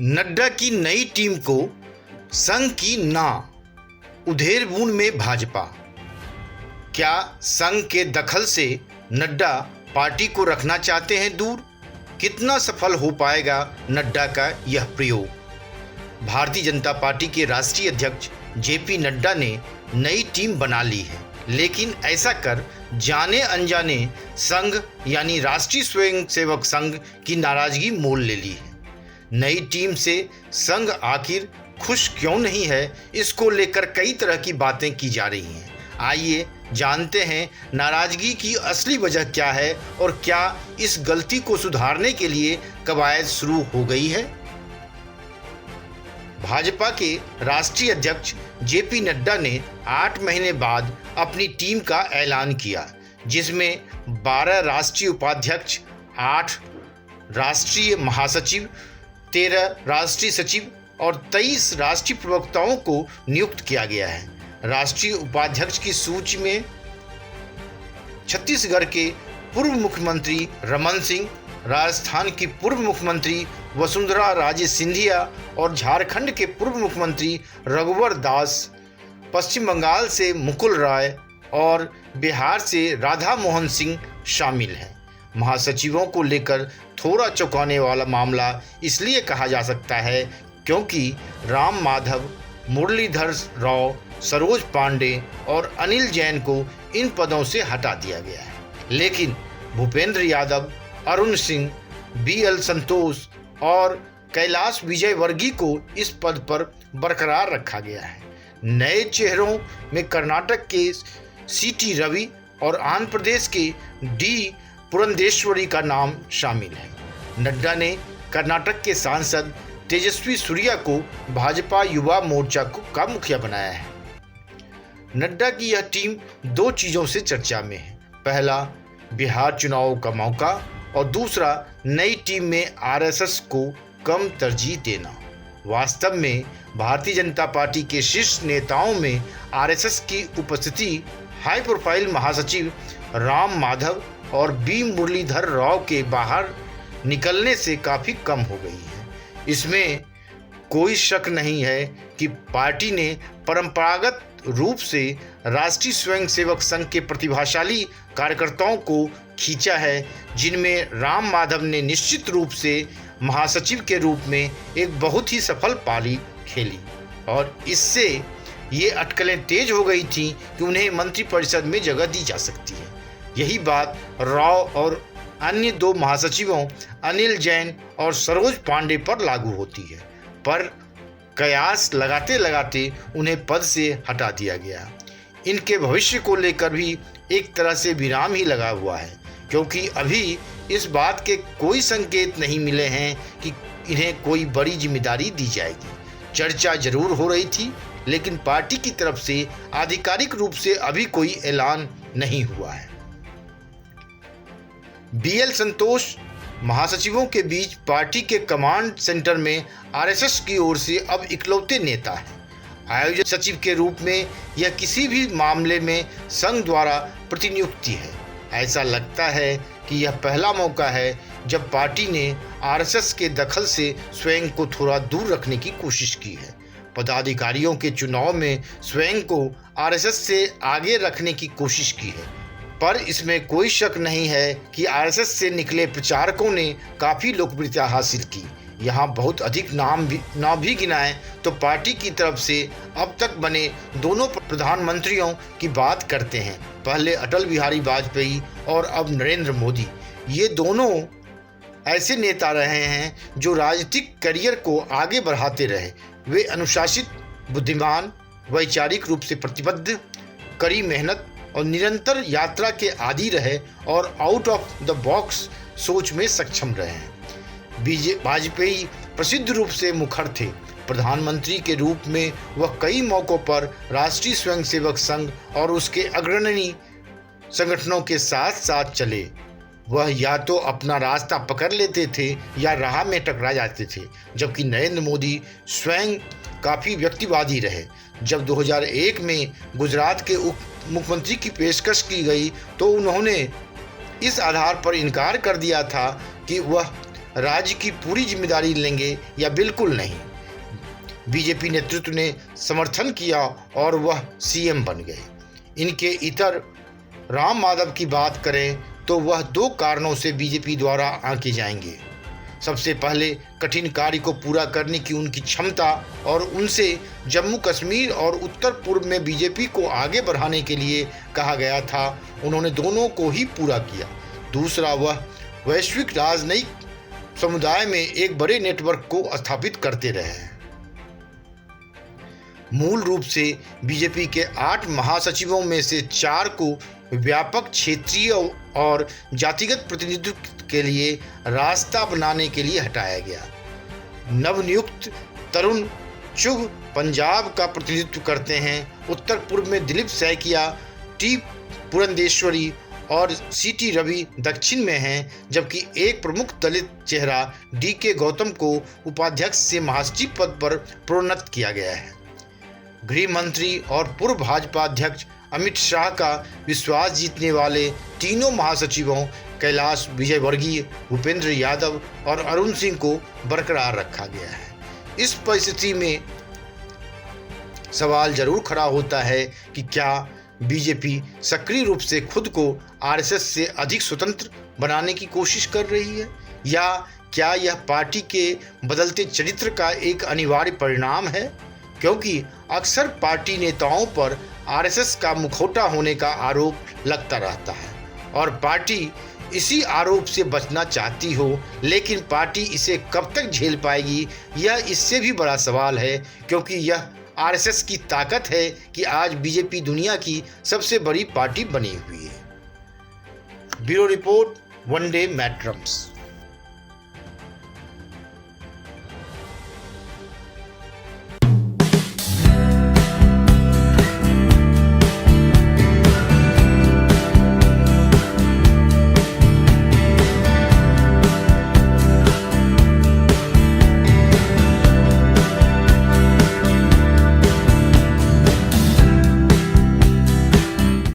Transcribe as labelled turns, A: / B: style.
A: नड्डा की नई टीम को संघ की ना, उधेड़ बूंद में भाजपा। क्या संघ के दखल से नड्डा पार्टी को रखना चाहते हैं दूर? कितना सफल हो पाएगा नड्डा का यह प्रयोग? भारतीय जनता पार्टी के राष्ट्रीय अध्यक्ष जेपी नड्डा ने नई टीम बना ली है, लेकिन ऐसा कर जाने अनजाने संघ यानी राष्ट्रीय स्वयंसेवक संघ की नाराजगी मोल ले ली है। नई टीम से संघ आखिर खुश क्यों नहीं है, इसको लेकर कई तरह की बातें की जा रही हैं। आइए जानते हैं नाराजगी की असली वजह क्या है और क्या इस गलती को सुधारने के लिए कवायद शुरू हो गई है। भाजपा के राष्ट्रीय अध्यक्ष जेपी नड्डा ने 8 महीने बाद अपनी टीम का ऐलान किया, जिसमें 12 राष्ट्रीय उपाध्यक्ष, 8 राष्ट्रीय महासचिव, 13 राष्ट्रीय सचिव और 23 राष्ट्रीय प्रवक्ताओं को नियुक्त किया गया है। राष्ट्रीय उपाध्यक्ष की सूची में छत्तीसगढ़ के पूर्व मुख्यमंत्री रमन सिंह, राजस्थान की पूर्व मुख्यमंत्री वसुंधरा राजे सिंधिया और झारखंड के पूर्व मुख्यमंत्री रघुवर दास, पश्चिम बंगाल से मुकुल राय और बिहार से राधा मोहन सिंह शामिल हैं। महासचिवों को लेकर थोड़ा चौंकाने वाला मामला इसलिए कहा जा सकता है क्योंकि राम माधव, मुरलीधर राव, सरोज पांडे और अनिल जैन को इन पदों से हटा दिया गया है, लेकिन भूपेंद्र यादव, अरुण सिंह, बीएल संतोष और कैलाश विजयवर्गीय को इस पद पर बरकरार रखा गया है। नए चेहरों में कर्नाटक के सीटी रवि और आंध्र प्रदेश के डी पुरंदेश्वरी का नाम शामिल है। नड्डा ने कर्नाटक के सांसद तेजस्वी सूर्या को भाजपा युवा मोर्चा का मुखिया बनाया है। नड्डा की यह टीम 2 चीजों से चर्चा में है। पहला, बिहार चुनाव का मौका और दूसरा, नई टीम में आरएसएस को कम तरजीह देना। वास्तव में भारतीय जनता पार्टी के शीर्ष नेताओं में आरएसएस की उपस्थिति हाई प्रोफाइल महासचिव राम माधव और बी मुरलीधर राव के बाहर निकलने से काफ़ी कम हो गई है। इसमें कोई शक नहीं है कि पार्टी ने परंपरागत रूप से राष्ट्रीय स्वयंसेवक संघ के प्रतिभाशाली कार्यकर्ताओं को खींचा है, जिनमें राम माधव ने निश्चित रूप से महासचिव के रूप में एक बहुत ही सफल पारी खेली और इससे ये अटकलें तेज हो गई थी कि उन्हें मंत्रिपरिषद में जगह दी जा सकती है। यही बात राव और अन्य 2 महासचिवों अनिल जैन और सरोज पांडे पर लागू होती है, पर कयास लगाते लगाते उन्हें पद से हटा दिया गया। इनके भविष्य को लेकर भी एक तरह से विराम ही लगा हुआ है, क्योंकि अभी इस बात के कोई संकेत नहीं मिले हैं कि इन्हें कोई बड़ी जिम्मेदारी दी जाएगी। चर्चा जरूर हो रही थी, लेकिन पार्टी की तरफ से आधिकारिक रूप से अभी कोई ऐलान नहीं हुआ है। बीएल संतोष महासचिवों के बीच पार्टी के कमांड सेंटर में आरएसएस की ओर से अब इकलौते नेता हैं। आयोजक सचिव के रूप में यह किसी भी मामले में संघ द्वारा प्रतिनियुक्ति है। ऐसा लगता है कि यह पहला मौका है जब पार्टी ने आरएसएस के दखल से स्वयं को थोड़ा दूर रखने की कोशिश की है। पदाधिकारियों के चुनाव में स्वयं को आरएसएस से आगे रखने की कोशिश की है, पर इसमें कोई शक नहीं है कि आरएसएस से निकले प्रचारकों ने काफ़ी लोकप्रियता हासिल की। यहाँ बहुत अधिक नाम भी गिनाएं तो पार्टी की तरफ से अब तक बने दोनों प्रधानमंत्रियों की बात करते हैं। पहले अटल बिहारी वाजपेयी और अब नरेंद्र मोदी। ये दोनों ऐसे नेता रहे हैं जो राजनीतिक करियर को आगे बढ़ाते रहे। वे अनुशासित, बुद्धिमान, वैचारिक रूप से प्रतिबद्ध, कड़ी मेहनत और निरंतर यात्रा के आदी रहे और आउट ऑफ द बॉक्स सोच में सक्षम रहे हैं। वाजपेयी प्रसिद्ध रूप से मुखर थे। प्रधानमंत्री के रूप में वह कई मौक़ों पर राष्ट्रीय स्वयंसेवक संघ और उसके अग्रणी संगठनों के साथ साथ चले। वह या तो अपना रास्ता पकड़ लेते थे या राह में टकरा जाते थे, जबकि नरेंद्र मोदी स्वयं काफ़ी व्यक्तिवादी रहे। जब 2001 में गुजरात के उप मुख्यमंत्री की पेशकश की गई तो उन्होंने इस आधार पर इनकार कर दिया था कि वह राज्य की पूरी जिम्मेदारी लेंगे या बिल्कुल नहीं। बीजेपी नेतृत्व ने समर्थन किया और वह सीएम बन गए। इनके इतर राम माधव की बात करें तो वह 2 कारणों से बीजेपी द्वारा आंके जाएंगे। सबसे पहले कठिन कार्य को पूरा करने की उनकी क्षमता और उनसे जम्मू कश्मीर और उत्तर पूर्व में बीजेपी को आगे बढ़ाने के लिए कहा गया था, उन्होंने दोनों को ही पूरा किया। दूसरा, वह वैश्विक राजनयिक समुदाय में एक बड़े नेटवर्क को स्थापित करते रहे। मूल रूप से बीजेपी के 8 महासचिवों में से 4 को व्यापक क्षेत्रीय और जातिगत प्रतिनिधित्व के लिए रास्ता बनाने के लिए हटाया गया। नवनियुक्त तरुण चुघ पंजाब का प्रतिनिधित्व करते हैं, उत्तर पूर्व में दिलीप सैकिया, टी पुरंदेश्वरी और सीटी रवि दक्षिण में हैं, जबकि एक प्रमुख दलित चेहरा डीके गौतम को उपाध्यक्ष से महासचिव पद पर प्रोन्नत किया गया है। गृह मंत्री और पूर्व भाजपा अध्यक्ष अमित शाह का विश्वास जीतने वाले तीनों महासचिवों कैलाश विजयवर्गीय, भूपेंद्र यादव और अरुण सिंह को बरकरार रखा गया है। इस परिस्थिति में सवाल जरूर खड़ा होता है कि क्या बीजेपी सक्रिय रूप से खुद को आरएसएस से अधिक स्वतंत्र बनाने की कोशिश कर रही है, या क्या यह पार्टी के बदलते चरित्र का एक अनिवार्य परिणाम है? क्योंकि अक्सर पार्टी नेताओं पर आरएसएस का मुखौटा होने का आरोप लगता रहता है और पार्टी इसी आरोप से बचना चाहती हो, लेकिन पार्टी इसे कब तक झेल पाएगी, यह इससे भी बड़ा सवाल है, क्योंकि यह आरएसएस की ताकत है कि आज बीजेपी दुनिया की सबसे बड़ी पार्टी बनी हुई है। ब्यूरो रिपोर्ट, वनडे मैट्रम्स।